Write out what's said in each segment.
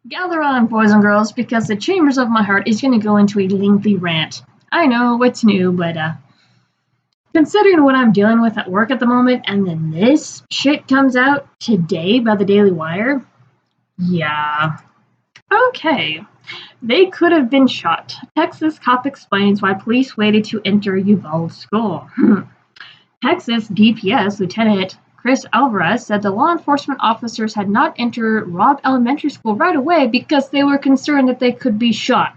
Gather on, boys and girls, because the chambers of my heart is going to go into a lengthy rant. I know it's new, but considering what I'm dealing with at work at the moment, and then this shit comes out today by the Daily Wire, yeah. Okay. They could have been shot. Texas cop explains why police waited to enter Uvalde school. Texas DPS Lieutenant Chris Alvarez said the law enforcement officers had not entered Robb Elementary School right away because they were concerned that they could be shot.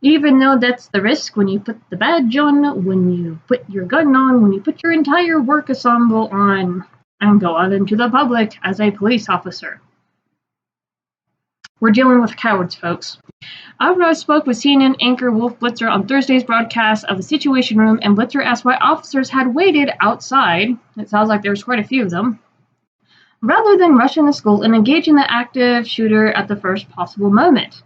Even though that's the risk when you put the badge on, when you put your gun on, when you put your entire work ensemble on, and go out into the public as a police officer. We're dealing with cowards, folks. Alvarez spoke with CNN anchor Wolf Blitzer on Thursday's broadcast of the Situation Room, and Blitzer asked why officers had waited outside, it sounds like there was quite a few of them, rather than rushing the school and engaging the active shooter at the first possible moment.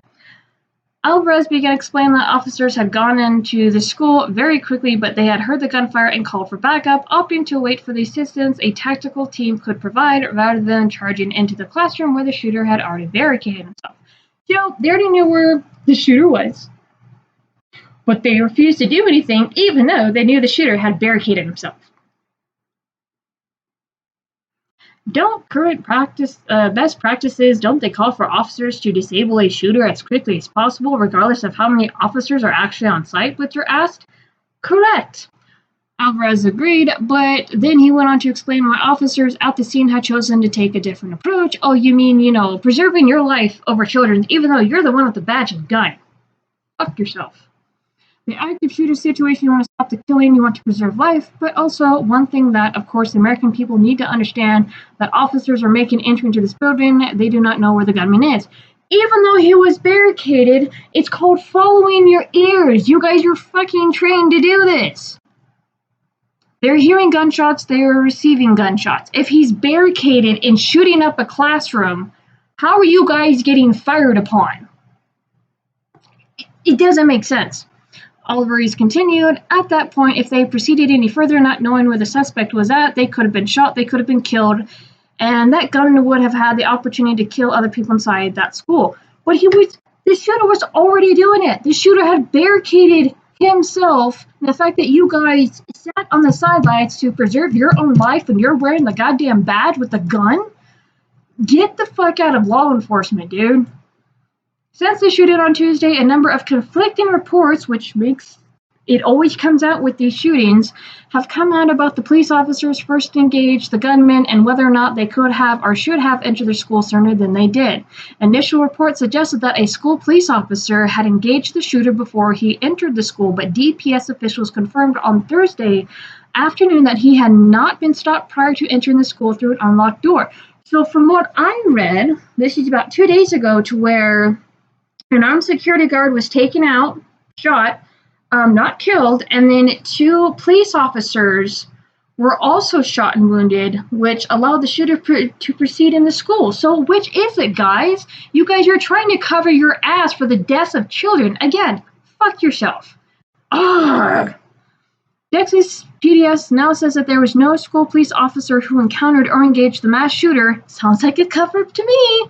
Alvarez began explaining that officers had gone into the school very quickly, but they had heard the gunfire and called for backup, opting to wait for the assistance a tactical team could provide rather than charging into the classroom where the shooter had already barricaded himself. So they already knew where the shooter was, but they refused to do anything even though they knew the shooter had barricaded himself. Don't current best practices, don't they call for officers to disable a shooter as quickly as possible, regardless of how many officers are actually on site, Blitzer asked? Correct. Alvarez agreed, but then he went on to explain why officers at the scene had chosen to take a different approach. Oh, you mean, preserving your life over children's, even though you're the one with the badge and gun. Fuck yourself. The active shooter situation, you want to stop the killing, you want to preserve life, but also one thing that, of course, the American people need to understand, that officers are making entry into this building, they do not know where the gunman is. Even though he was barricaded, it's called following your ears. You guys are fucking trained to do this. They're hearing gunshots, they are receiving gunshots. If he's barricaded and shooting up a classroom, how are you guys getting fired upon? It doesn't make sense. Alvarez continued, at that point, if they proceeded any further, not knowing where the suspect was at, they could have been shot, they could have been killed, and that gun would have had the opportunity to kill other people inside that school. But the shooter was already doing it. The shooter had barricaded himself, and the fact that you guys sat on the sidelines to preserve your own life and you're wearing the goddamn badge with the gun, get the fuck out of law enforcement, dude. Since the shooting on Tuesday, a number of conflicting reports, which makes it always comes out with these shootings, have come out about the police officers first engaged the gunman and whether or not they could have or should have entered the school sooner than they did. Initial reports suggested that a school police officer had engaged the shooter before he entered the school, but DPS officials confirmed on Thursday afternoon that he had not been stopped prior to entering the school through an unlocked door. So from what I read, this is about 2 days ago, to where an armed security guard was taken out, shot, not killed, and then 2 police officers were also shot and wounded, which allowed the shooter to proceed in the school. So which is it, guys? You guys are trying to cover your ass for the deaths of children. Again, fuck yourself. Ugh. Texas PDS now says that there was no school police officer who encountered or engaged the mass shooter. Sounds like a cover-up to me.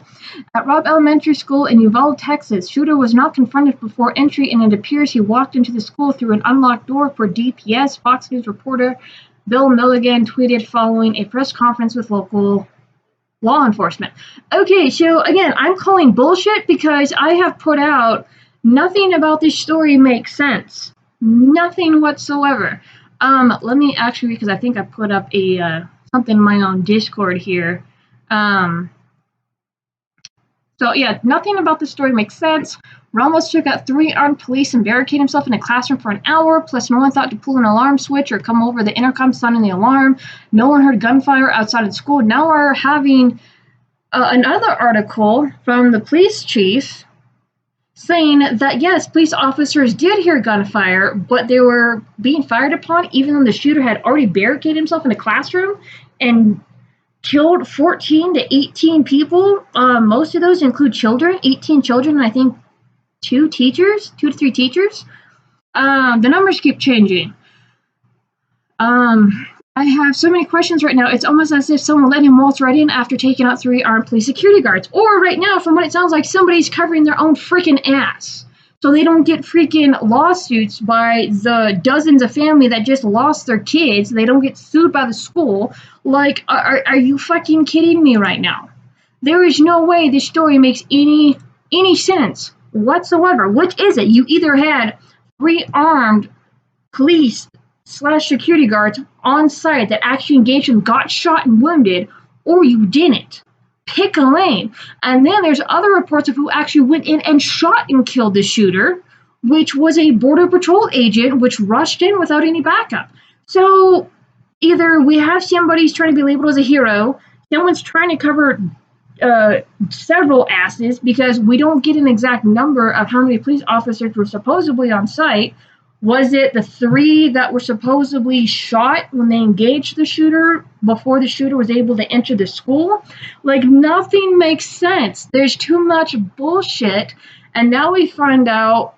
At Robb Elementary School in Uvalde, Texas, shooter was not confronted before entry, and it appears he walked into the school through an unlocked door for DPS. Fox News reporter Bill Milligan tweeted following a press conference with local law enforcement. Okay, so again, I'm calling bullshit because I have put out nothing about this story makes sense. Nothing whatsoever. Let me actually, because I think I put up a something in my own Discord here. So yeah, nothing about the story makes sense. Ramos took out 3 armed police and barricaded himself in a classroom for an hour, plus no one thought to pull an alarm switch or come over the intercom sounding the alarm. No one heard gunfire outside of school. Now we're having another article from the police chief saying that yes, police officers did hear gunfire, but they were being fired upon even though the shooter had already barricaded himself in a classroom and killed 14 to 18 people. Most of those include children, 18 children, and I think 2 to 3 teachers. The numbers keep changing. I have so many questions right now. It's almost as if someone let him waltz right in after taking out 3 armed police security guards. Or right now, from what it sounds like, somebody's covering their own freaking ass, so they don't get freaking lawsuits by the dozens of family that just lost their kids. They don't get sued by the school. Like, are you fucking kidding me right now? There is no way this story makes any sense whatsoever. Which is it? You either had 3 armed police / security guards on site that actually engaged and got shot and wounded, or you didn't. Pick a lane. And then there's other reports of who actually went in and shot and killed the shooter, which was a Border Patrol agent, which rushed in without any backup. So either we have somebody's trying to be labeled as a hero, someone's trying to cover several asses, because we don't get an exact number of how many police officers were supposedly on site. Was it the 3 that were supposedly shot when they engaged the shooter before the shooter was able to enter the school? Like, nothing makes sense. There's too much bullshit. And now we find out,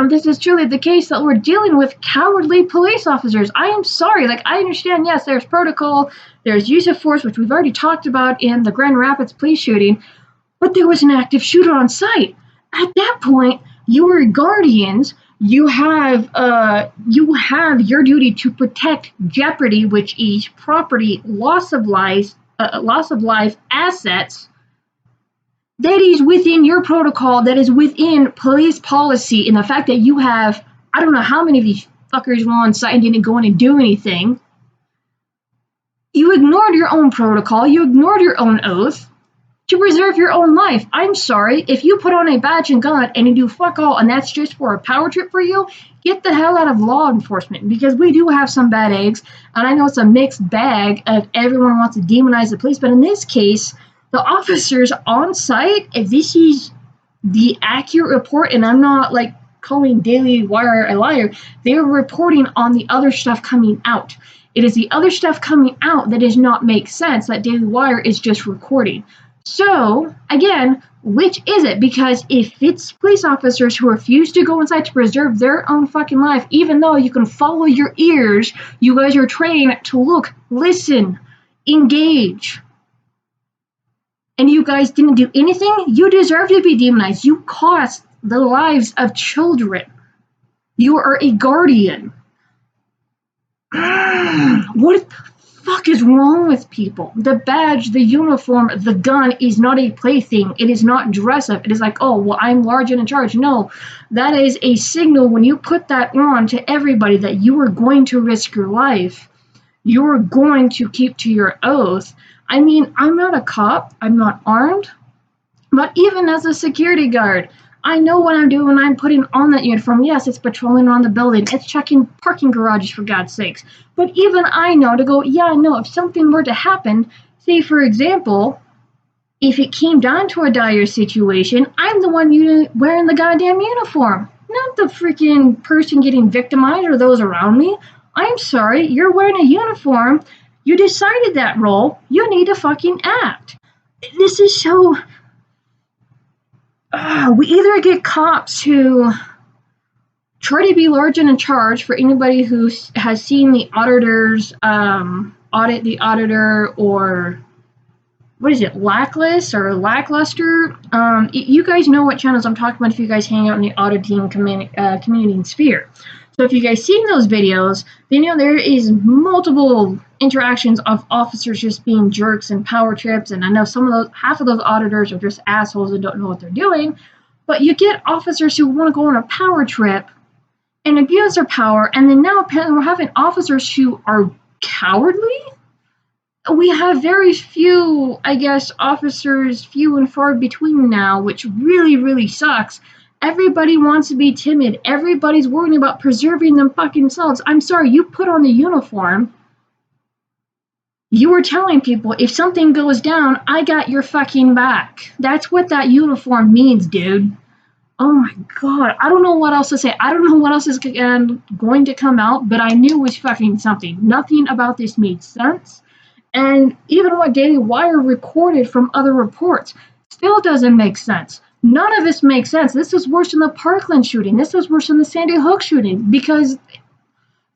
this is truly the case, that we're dealing with cowardly police officers. I am sorry. Like, I understand, yes, there's protocol, there's use of force, which we've already talked about in the Grand Rapids police shooting, but there was an active shooter on site. At that point, you were guardians. You have your duty to protect jeopardy, which is property, loss of life, assets. That is within your protocol. That is within police policy. And the fact that you have, I don't know how many of these fuckers were on site and didn't go in and do anything. You ignored your own protocol. You ignored your own oath to preserve your own life. I'm sorry, if you put on a badge and gun and you do fuck all, and that's just for a power trip for you, get the hell out of law enforcement, because we do have some bad eggs, and I know it's a mixed bag of everyone wants to demonize the police, but in this case, the officers on site, if this is the accurate report, and I'm not like calling Daily Wire a liar, they're reporting on the other stuff coming out. It is the other stuff coming out that does not make sense, that Daily Wire is just recording. So, again, which is it? Because if it's police officers who refuse to go inside to preserve their own fucking life, even though you can follow your ears, you guys are trained to look, listen, engage, and you guys didn't do anything, you deserve to be demonized. You cost the lives of children. You are a guardian. What the fuck is wrong with people? The badge, the uniform, the gun is not a plaything. It is not dress up. It is like, oh, well, I'm large and in charge. No, that is a signal when you put that on to everybody that you are going to risk your life. You are going to keep to your oath. I mean, I'm not a cop. I'm not armed. But even as a security guard, I know what I'm doing when I'm putting on that uniform. Yes, it's patrolling around the building. It's checking parking garages, for God's sakes. But even I know to go, yeah, no, if something were to happen, say, for example, if it came down to a dire situation, I'm the one wearing the goddamn uniform, not the freaking person getting victimized or those around me. I'm sorry, you're wearing a uniform. You decided that role. You need to fucking act. This is so... we either get cops who try to be large and in charge. For anybody who has seen the auditors audit the auditor, or what is it, lackluster? You guys know what channels I'm talking about if you guys hang out in the auditing community and sphere. So if you guys seen those videos, then you know there is multiple interactions of officers just being jerks and power trips, and I know half of those auditors are just assholes and don't know what they're doing, but you get officers who want to go on a power trip and abuse their power, and then now apparently we're having officers who are cowardly. We have very few, I guess, officers, few and far between now, which really, really sucks. Everybody wants to be timid. Everybody's worrying about preserving them fucking selves. I'm sorry, you put on the uniform. You were telling people, if something goes down, I got your fucking back. That's what that uniform means, dude. Oh my God. I don't know what else to say. I don't know what else is going to come out, but I knew it was fucking something. Nothing about this made sense. And even what Daily Wire recorded from other reports still doesn't make sense. None of this makes sense. This is worse than the Parkland shooting. This is worse than the Sandy Hook shooting because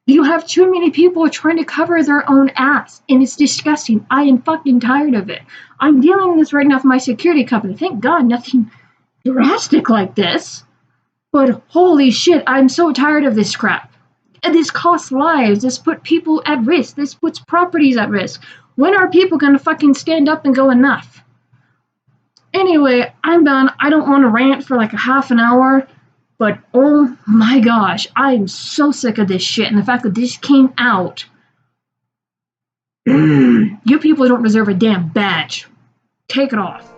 you have too many people trying to cover their own ass, and it's disgusting. I am fucking tired of it. I'm dealing with this right now with my security company. Thank God nothing drastic like this. But holy shit, I'm so tired of this crap. And this costs lives. This puts people at risk. This puts properties at risk. When are people gonna fucking stand up and go enough? Anyway, I'm done. I don't want to rant for like a half an hour, but oh my gosh, I'm so sick of this shit. And the fact that this came out, you people don't deserve a damn badge. Take it off.